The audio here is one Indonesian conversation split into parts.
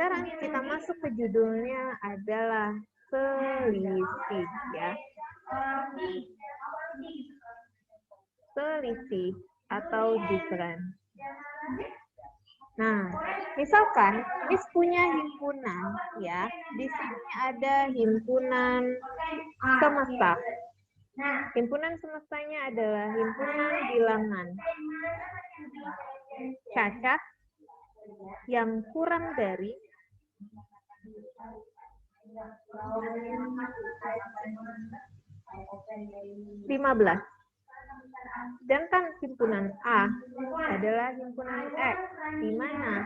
sekarang kita masuk ke judulnya adalah selisih ya. Selisih atau difference. Nah, misalkan Miss punya himpunan ya. Di sini ada himpunan semesta. Himpunan semestanya adalah himpunan bilangan cacah yang kurang dari 15. Sedangkan himpunan A adalah himpunan X, di mana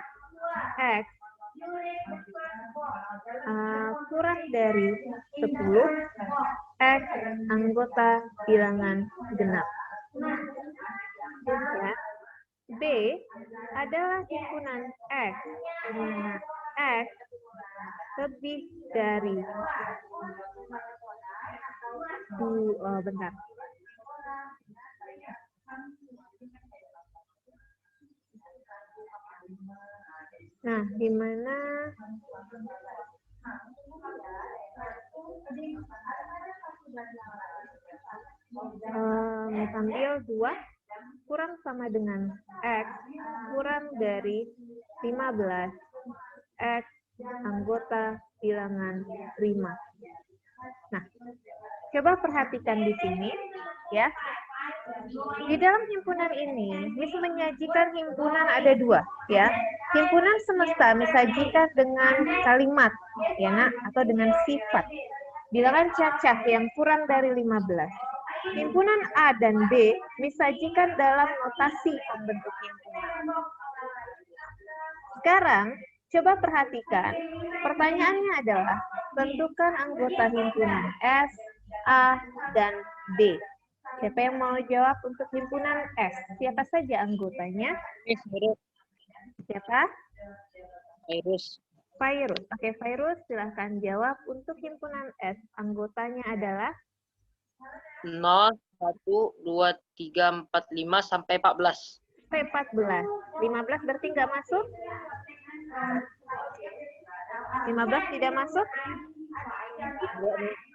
X kurang dari 10, X anggota bilangan genap. Ya. B adalah himpunan X, di mana X lebih dari bentar. Nah, di mana ambil 2 kurang sama dengan X kurang dari 15, X anggota bilangan prima. Nah, coba perhatikan di sini ya. Di dalam himpunan ini, Miss menyajikan himpunan ada 2 ya. Himpunan semesta disajikan dengan kalimat ya Nak, atau dengan sifat bilangan cacah yang kurang dari 15. Himpunan A dan B disajikan dalam notasi pembentuk himpunan. Sekarang, coba perhatikan. Pertanyaannya adalah, tentukan anggota himpunan S, A, dan B. Siapa yang mau jawab untuk himpunan S? Siapa saja anggotanya? Siapa? Virus. Virus. Oke, Virus, silahkan jawab. Untuk himpunan S, anggotanya adalah? 0, 1, 2, 3, 4, 5, sampai 14. Sampai 14. 15 berarti nggak masuk? 15 tidak masuk?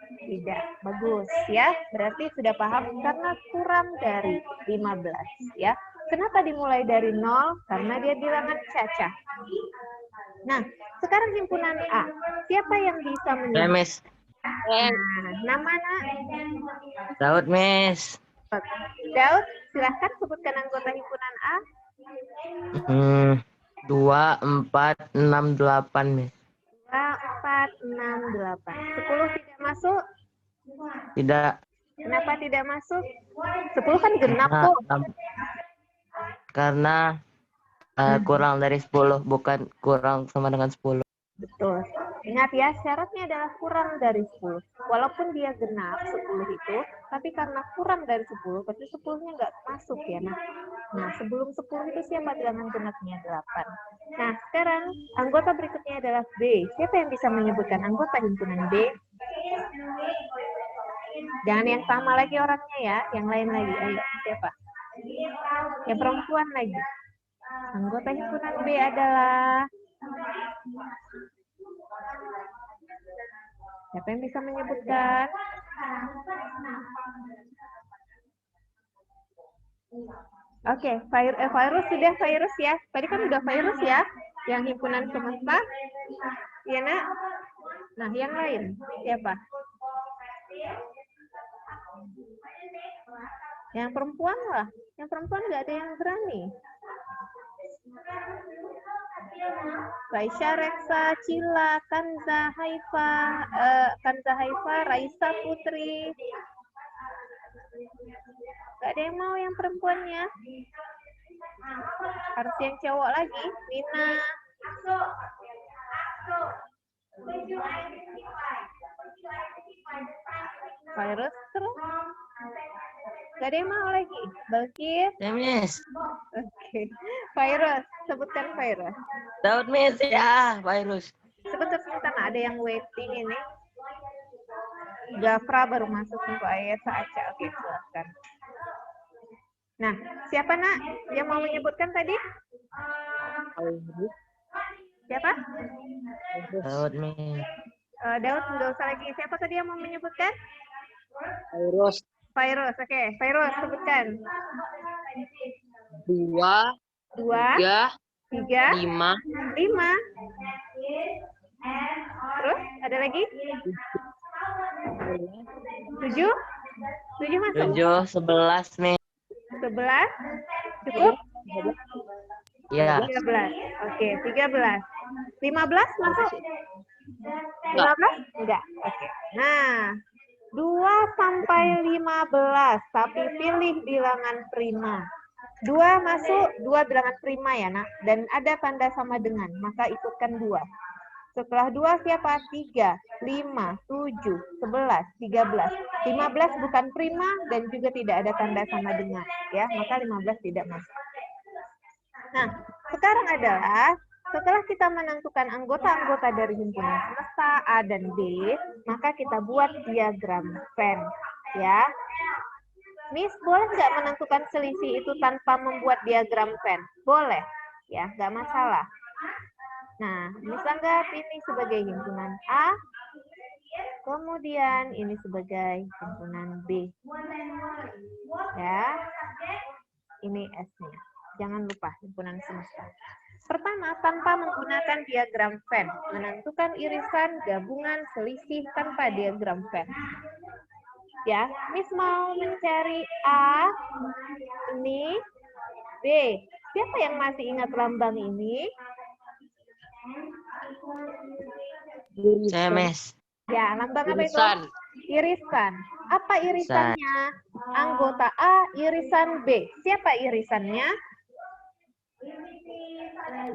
Tidak. Bagus ya. Berarti sudah paham karena kurang dari 15 ya. Kenapa dimulai dari 0? Karena dia bilangan cacah. Nah, sekarang himpunan A. Siapa yang bisa menyebut? Miss. Nah, namanya Daud, Miss. Daud, silahkan sebutkan anggota himpunan A. 2, 4, 6, 8, Miss. 2, 4, 6, 8. 10 tidak masuk? Tidak. Kenapa tidak masuk? 10 kan genap tuh. Karena kurang dari 10, bukan kurang sama dengan 10. Betul. Ingat ya, syaratnya adalah kurang dari 10. Walaupun dia genap 10 itu, tapi karena kurang dari 10, berarti 10-nya nggak masuk ya. Nah, sebelum 10 itu siapa bilangan genapnya? 8. Nah, sekarang anggota berikutnya adalah B. Siapa yang bisa menyebutkan anggota himpunan B? Jangan yang sama lagi orangnya ya, yang lain lagi. Ayo, siapa? Yang perempuan lagi. Anggota himpunan B adalah... Siapa yang bisa menyebutkan? Oke, virus sudah virus ya. Tadi kan udah virus ya, yang himpunan semesta. Ya Nak? Nah, yang lain siapa? Yang perempuan lah. Yang perempuan nggak ada yang berani. Raisya, Reksa, Cila, Kanza, Haifa, Raisa Putri. Gak ada yang mau yang perempuannya. Harus yang cowok lagi. Nina. Virus terus. Gak ada yang mau lagi. Balkis. Ya, Miss. Oke. Virus. Sebutkan virus. Daud, Miss. Ya, virus. Sebentar. Ada yang waiting ini. Gafra baru masuk untuk ayat Aca. Oke, silakan. Nah, siapa Nak yang mau menyebutkan tadi? Siapa? Daud, Miss. Daud, nggak usah lagi. Siapa tadi yang mau menyebutkan? Virus Virus, oke. Virus, sebutkan. 2, 2, 3, 3, 5, 5. Terus, ada lagi? 7? 7 masuk? 7, 11, Miss. 11? Cukup? Ya, 13. Oke, 13. 15 masuk? 15? Enggak. Oke. Nah, 2 sampai 15, tapi pilih bilangan prima. 2 masuk, 2 bilangan prima ya, Nak. Dan ada tanda sama dengan, maka ikutkan 2. Setelah 2 siapa? 3, 5, 7, 11, 13. 15 bukan prima dan juga tidak ada tanda sama dengan, ya. Maka 15 tidak masuk. Nah, sekarang adalah setelah kita menentukan anggota-anggota dari himpunan semesta A dan B, maka kita buat diagram Venn, ya. Miss, boleh nggak menentukan selisih itu tanpa membuat diagram Venn? Boleh, ya, nggak masalah. Nah, Miss anggap ini sebagai himpunan A, kemudian ini sebagai himpunan B. Ya, ini S-nya. Jangan lupa himpunan semesta. Pertama, tanpa menggunakan diagram Venn, menentukan irisan, gabungan, selisih tanpa diagram Venn. Ya, Miss mau mencari A, ini, B. Siapa yang masih ingat lambang ini? saya, Miss. Ya, lambang apa itu? irisan. Irisan. Apa irisannya? Anggota A, irisan B. Siapa irisannya?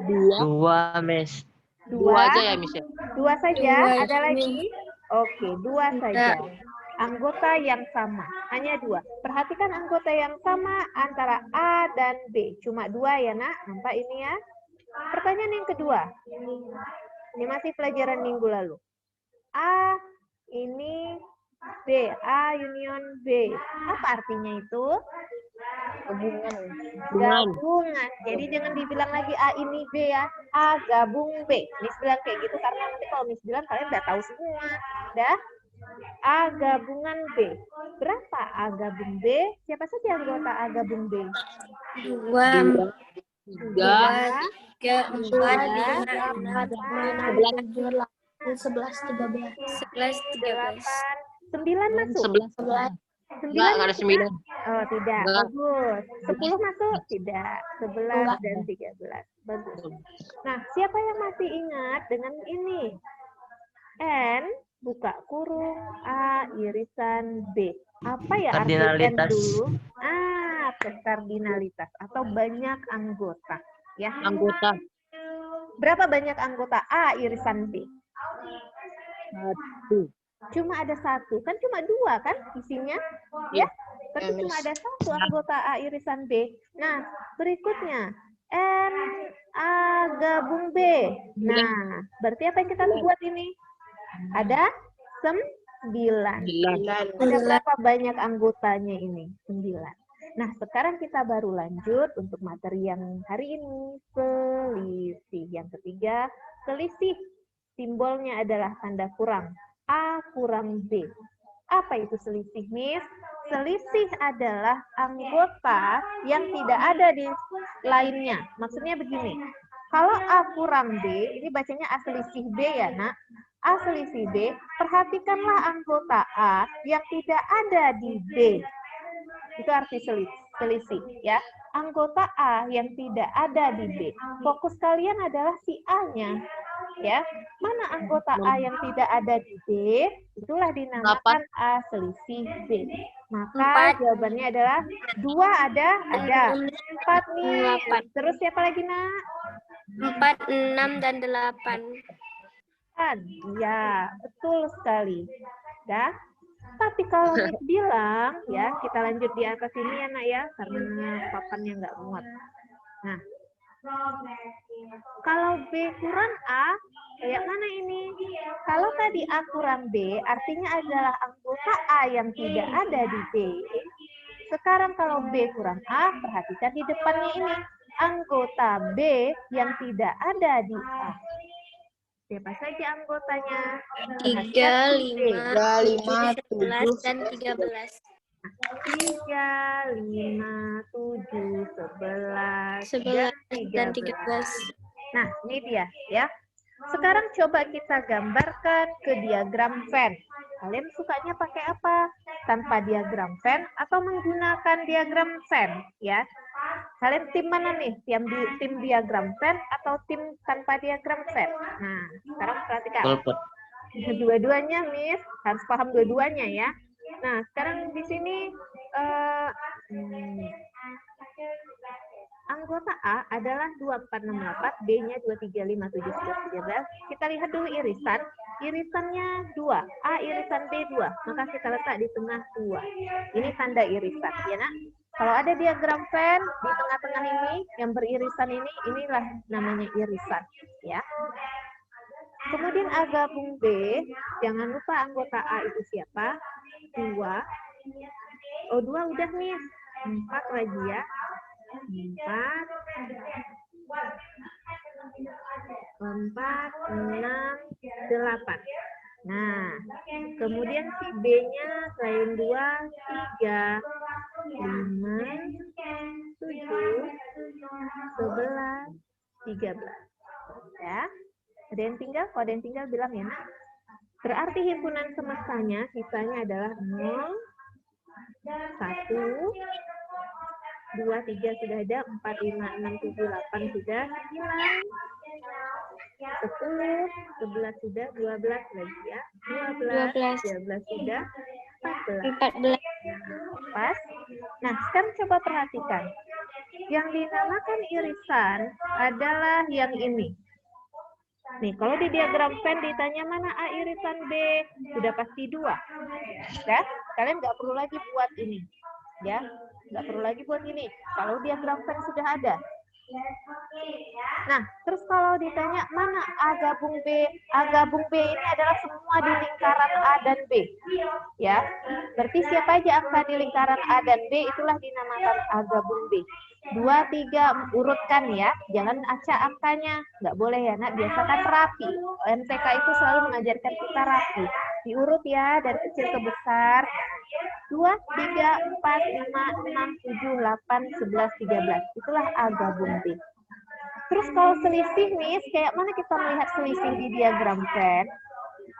2, 2, Miss. 2 aja ya, Miss ya? 2 saja. Dua, Ada lagi? Oke, 2 saja. Anggota yang sama. Hanya 2. Perhatikan anggota yang sama antara A dan B. Cuma 2 ya, Nak. Nampak ini ya? Pertanyaan yang kedua. Ini masih pelajaran minggu lalu. A ini B. A union B. Apa artinya itu? Hubungan. Gabungan. Jadi jangan dibilang lagi A ini B ya. A gabung B. Miss bilang kayak gitu karena nanti kalau Miss bilang kalian udah tahu semua. Dah? A gabungan B. Berapa A gabung B? Siapa saja anggota A gabung B? 2, 3, 3, 4, 5, 11, 11, 13. 9 masuk? 11. 9 Enggak ada masuk, 9. Kak? Oh, tidak. Enggak. Bagus. 10 masuk? Tidak. 11 dan 13. Bagus. Nah, siapa yang masih ingat dengan ini? N, buka kurung, A, irisan B. Apa ya arti N Kardinalitas. dulu? Kardinalitas atau banyak anggota. Ya. Anggota. Berapa banyak anggota A, irisan B? 1. Cuma ada 1. Kan cuma 2 kan isinya? Ya. Tapi cuma ada 1 anggota A irisan B. Nah, berikutnya. N, A gabung B. Nah, berarti apa yang kita buat ini? Ada 9. 9. Ada berapa banyak anggotanya ini? 9. Nah, sekarang kita baru lanjut untuk materi yang hari ini. Selisih. Yang ketiga, selisih. Simbolnya adalah tanda kurang. A kurang B. Apa itu selisih, Miss? Selisih adalah anggota yang tidak ada di lainnya. Maksudnya begini, kalau A kurang B, ini bacanya A selisih B ya, Nak. A selisih B, perhatikanlah anggota A yang tidak ada di B. Itu arti selisih, ya. Anggota A yang tidak ada di B. Fokus kalian adalah si A-nya. Ya, mana anggota A yang tidak ada di B, itulah dinamakan A selisih B. Maka jawabannya adalah 2 ada. 4 nih. Terus siapa lagi, Nak? 4, 6, dan 8. Ya, betul sekali. Dah. Tapi kalau Miss bilang, ya, kita lanjut di atas ini ya, Nak, ya, karena papannya nggak muat. Nah, kalau B kurang A, kayak mana ini? Kalau tadi A kurang B, artinya adalah anggota A yang tidak ada di B. Sekarang kalau B kurang A, perhatikan di depannya ini. Anggota B yang tidak ada di A. Siapa saja anggotanya? 3, 5, 3, 5, 11, dan 13. 3, 5, 7, 11, 11 dan dan 13. 13. Nah, ini dia ya. Sekarang coba kita gambarkan ke diagram Venn. Kalian sukanya pakai apa? Tanpa diagram Venn atau menggunakan diagram Venn ya? Kalian tim mana nih? Tim diagram Venn atau tim tanpa diagram Venn? Nah, sekarang perhatikan. Pulput. Dua-duanya, Miss. Harus paham dua-duanya ya. Nah, sekarang di sini anggota A adalah 2468, B-nya 2357713. Kita lihat dulu irisan. Irisannya 2. A irisan B 2. Maka kita letak di tengah 2. Ini tanda irisan, ya nak? Kalau ada diagram Venn di tengah-tengah ini, yang beririsan ini, inilah namanya irisan, ya. Kemudian A gabung B, jangan lupa anggota A itu siapa? 2. Oh, 2 udah nih. 4 lagi ya. 4, 6, 8. Nah, kemudian si B-nya selain 2, 3, 5, 7, 11, 13. Ya. Ada yang tinggal? Kalau ada yang tinggal bilang ya, nak. Berarti himpunan semestanya sisanya adalah 0, 1, 2, 3 sudah ada, 4, 5, 6, 7, 8 sudah, 9, 10, 11 sudah, 12 lagi ya, 12, 13 sudah, 14. 14. Pas. Nah, sekarang coba perhatikan. Yang dinamakan irisan adalah yang ini. Nih, kalau di diagram Venn ditanya mana A irisan B, sudah pasti 2. Ya, kalian nggak perlu lagi buat ini. Ya, nggak perlu lagi buat ini. Kalau diagram Venn sudah ada. Nah, terus kalau ditanya mana A gabung B, A gabung B ini adalah semua di lingkaran A dan B. Ya, berarti siapa aja angka di lingkaran A dan B, itulah dinamakan A gabung B. 2, 3, urutkan ya, jangan acak angkanya, nggak boleh ya nak, biasakan rapi. MTK itu selalu mengajarkan kita rapi. Diurut ya, dari kecil ke besar. 2, 3, 4, 5, 6, 7, 8, 11, 13. Itulah A gabung B. Terus kalau selisih nih, kayak mana kita melihat selisih di diagram Venn?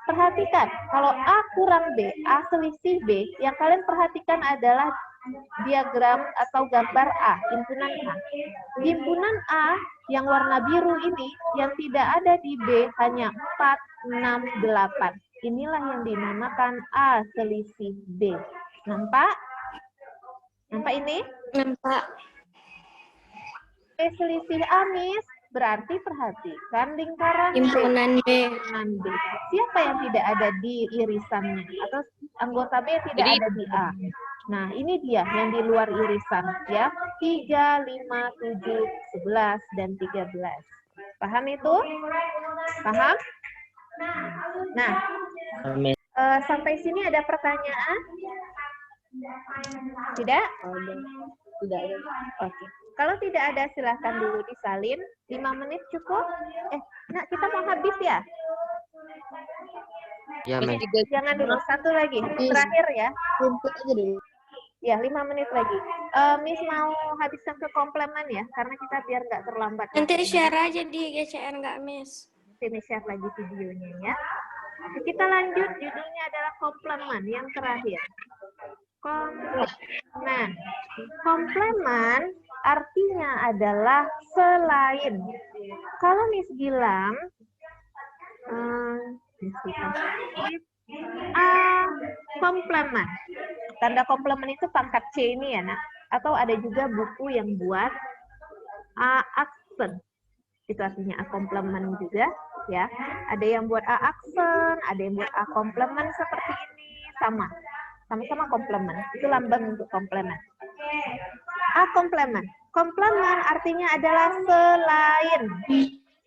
Perhatikan, kalau A kurang B, A selisih B, yang kalian perhatikan adalah diagram atau gambar A, himpunan A. Himpunan A yang warna biru ini, yang tidak ada di B hanya 4, 6, 8. Inilah yang dinamakan A selisih B. Nampak? Nampak ini? Nampak. B selisih A, Miss. Berarti perhatikan lingkaran Himpunan B. himpunan B. Siapa yang tidak ada di irisannya? Atau anggota B tidak Jadi- ada di A? Nah, ini dia yang di luar irisan. Ya, 3, 5, 7, 11, dan 13. Paham itu? Paham? Nah, Amin. sampai sini ada pertanyaan? Tidak? Tidak ada. Oke. Kalau tidak ada, silahkan dulu disalin. 5 menit cukup? Nak, kita mau habis ya? Ya, Miss. Jangan dulu, satu lagi. Terakhir ya. Kumpul aja dulu. Ya, 5 menit lagi. Miss mau habiskan ke komplement ya, karena kita biar nggak terlambat. Nanti share aja di GCR nggak, Miss? Sini share lagi videonya ya. Oke, kita lanjut, judulnya adalah komplement yang terakhir. Komplement. Komplement artinya adalah selain. Kalau Miss bilang, komplement. Tanda komplement itu pangkat C ini ya, nak. Atau ada juga buku yang buat A aksen. Itu artinya A komplement juga, ya. Ada yang buat A aksen, ada yang buat A komplement seperti ini, sama. Sama-sama komplement. Itu lambang untuk komplement. A komplement. Komplement artinya adalah selain.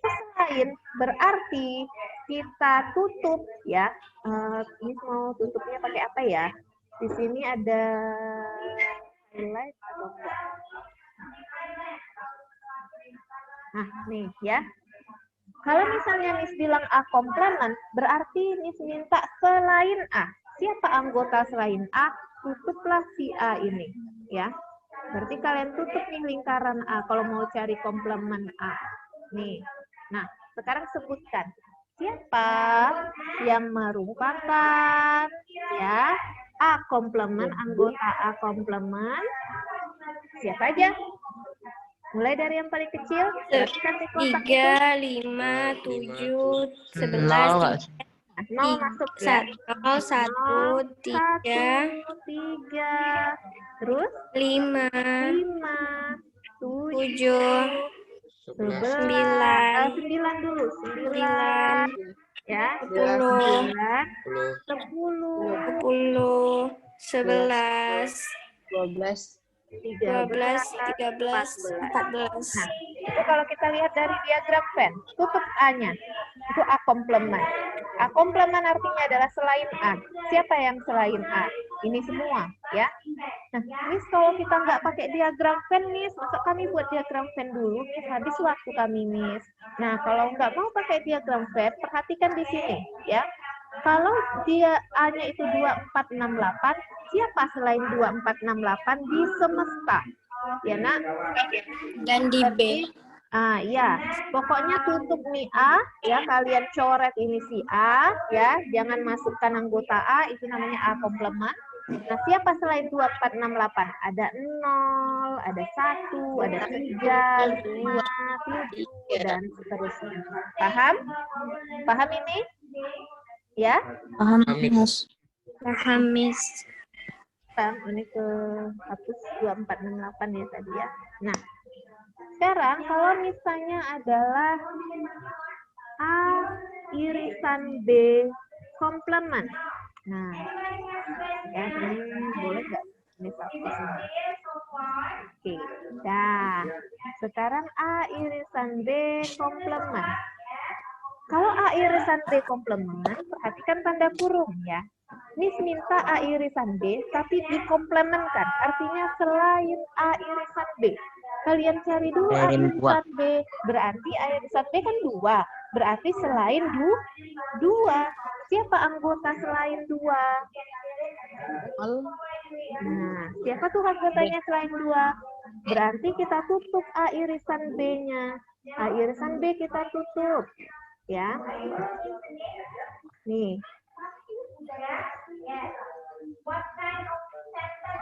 Selain berarti kita tutup ya. Ini mau tutupnya pakai apa ya? Di sini ada highlight atau enggak? Nah, nih ya. Kalau misalnya Miss bilang A komplement, berarti Miss minta selain A. Siapa anggota selain A? Tutuplah si A ini, ya. Berarti kalian tutup nih lingkaran A kalau mau cari komplement A. Nih. Nah, sekarang sebutkan siapa yang merupakan ya A komplement, anggota A komplement. Siapa aja? Mulai dari yang paling kecil, perhatikan di kotak itu. 3, 5, 7, 11, Nol nggak? Nol masuk ya. 0, 1, 3, 3, terus 5, 5, 7, 7, 11, 9, 9 dulu, 9, 9, ya, 10, 10, 10, 11, 12. 12, 13, 14. Nah, itu kalau kita lihat dari diagram Venn, tutup A-nya. Itu A komplement. A komplement artinya adalah selain A. Siapa yang selain A? Ini semua, ya. Nah, Miss kalau kita nggak pakai diagram Venn, Miss, masa kami buat diagram Venn dulu, Miss, habis waktu kami, Miss. Nah, kalau nggak mau pakai diagram Venn, perhatikan di sini, ya. Kalau dia A-nya itu 2468, siapa selain 2468 di semesta? Ya, Nak? Dan di B. Ya, pokoknya tutup nih A, ya, kalian coret ini si A, ya, jangan masukkan anggota A, itu namanya A komplement. Nah, siapa selain 2468? Ada 0, ada 1, ada 3, 5, 7, dan seterusnya. Paham? Paham ini? Ya? Paham, Miss. Paham, Miss. Paham, ini ke hapus 2468 ya tadi ya. Nah, sekarang kalau misalnya adalah A irisan B komplement. Nah, ya ini boleh nggak? Ini hapus ini. Oke, nah sekarang A irisan B komplement. Kalau A irisan B komplement, perhatikan tanda kurung ya. Miss minta A irisan B, tapi dikomplementkan. Artinya selain A irisan B. Kalian cari dulu A Selain irisan B. Berarti A irisan B kan 2. Berarti selain 2. Siapa anggota selain 2? Nah, siapa tuh anggotanya selain 2? Berarti kita tutup A irisan B-nya. A irisan B kita tutup. Ya. Nih.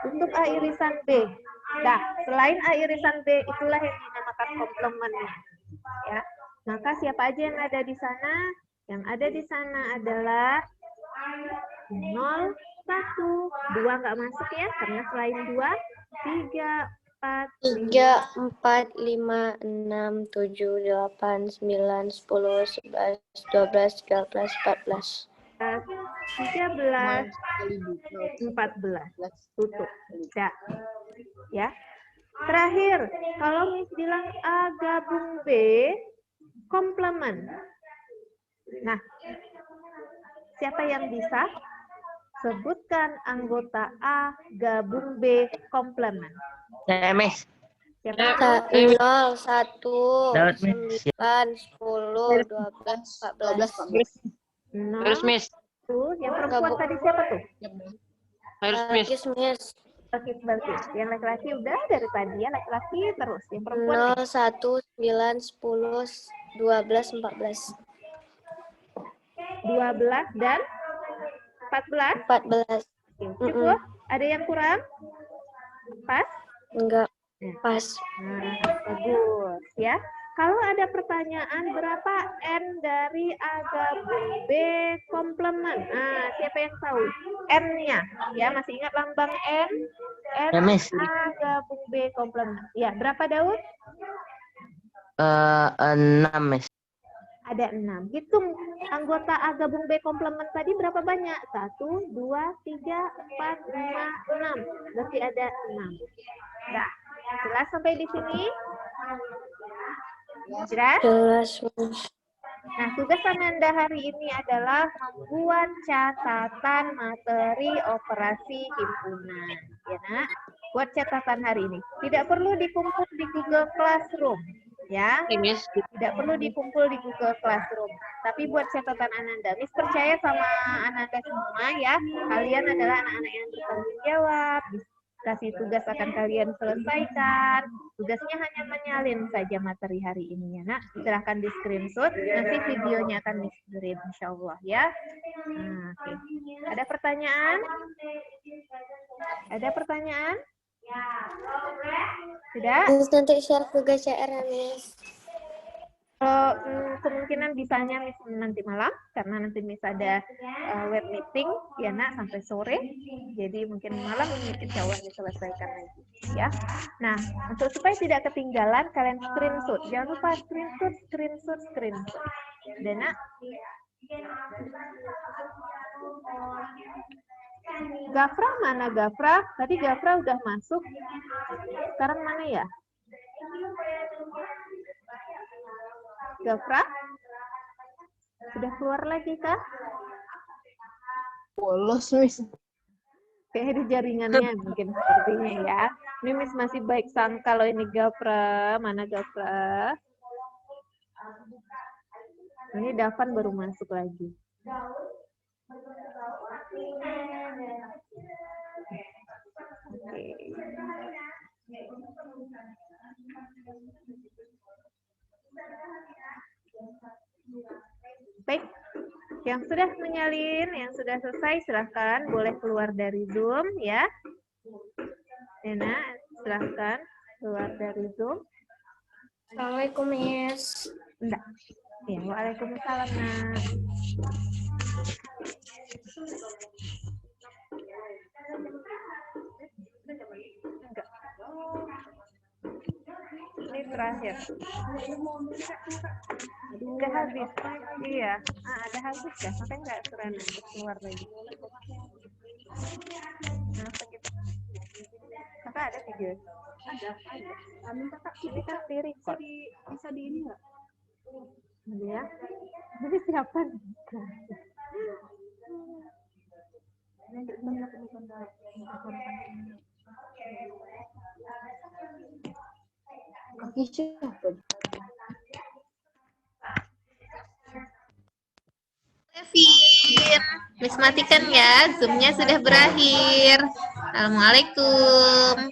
Untuk A irisan B. Nah, selain A irisan B, itulah yang dinamakan komplementnya. Ya. Maka siapa aja yang ada di sana? Yang ada di sana adalah 0, 1, 2 nggak masuk ya, karena selain 2, 3, 4, 3, 4, 5, 6, 7, 8, 9, 10, 11, 12, 13, 14. 13, 14. Tutup. Ya. Ya. Terakhir, kalau Miss bilang A gabung B, komplement. Nah, siapa yang bisa? Sebutkan anggota A gabung B komplement. Ya, Miss. Siapa? 0, 1, Dapat, Miss. 9, 10, 12, 14. Terus, 0, Miss. tuh, yang perempuan tadi siapa tuh? Harus, Miss. Miss. Bagus. Yang laki-laki udah dari tadi ya, laki-laki terus. Yang perempuan 0, 1, 9, 10, 12, 14. 12 dan 14. 14. Cukup? Ada yang kurang? Pas? Enggak. Pas. Nah, bagus ya. Kalau ada pertanyaan berapa N dari A gabung B komplement? Nah, siapa yang tahu? N-nya. Ya, masih ingat lambang N? N Ya, Miss. A gabung B komplement. Ya, berapa Daud? 6, Miss. Ada 6. Hitung anggota A gabung B komplement tadi berapa banyak? 1, 2, 3, 4, 5, 6. Berarti ada 6. Nah, jelas sampai di sini? Jelas? Jelas, Miss. Nah, tugas Ananda hari ini adalah membuat catatan materi operasi himpunan. Ya, Nak? Buat catatan hari ini. Tidak perlu dikumpul di Google Classroom. Ya, Oke, Miss. tidak perlu dikumpul di Google Classroom. Tapi buat catatan Ananda, Miss percaya sama Ananda semua ya. Kalian adalah anak-anak yang bertanggung jawab. Kasih tugas akan kalian selesaikan. Tugasnya hanya menyalin saja materi hari ini ya, Nak. Silahkan di screenshot. Nanti videonya akan Miss kirim, insya Allah ya. Nah, oke. Ada pertanyaan? Ada pertanyaan? Tidak? Terus nanti share tugas CR ya, Miss. Kemungkinan bisanya Miss nanti malam karena nanti Miss ada web meeting ya Nak sampai sore. Jadi mungkin malam ini insya Allah diselesaikan lagi ya. Nah, untuk supaya tidak ketinggalan kalian screenshot. Jangan lupa screenshot. Dan Nak, Gafra mana Gafra? Tadi Gafra udah masuk. Sekarang mana ya? Gafra? Sudah keluar lagi kah? Bolos, Miss. Kayak di jaringannya mungkin sepertinya ya. Ini Miss masih baik sangka kalau ini Gafra. Mana Gafra? Ini Davan baru masuk lagi. Oke. Baik, yang sudah menyalin, yang sudah selesai, silahkan boleh keluar dari Zoom ya. Nena, silahkan keluar dari Zoom. Assalamualaikum, Miss. Enggak. Ya, waalaikumsalam, Nak. Enggak. Ini terakhir. Udah habis. Iya. Ada habis ya. Makanya nggak keren keluar lagi. Kenapa gitu? Kakak ada video? Ada. Amin kakak. Ini kan di-record. Bisa di ini nggak? Ya. Ini siapa? Kaki siapa? Kevin, Miss matikan ya, Zoom-nya sudah berakhir. Assalamualaikum.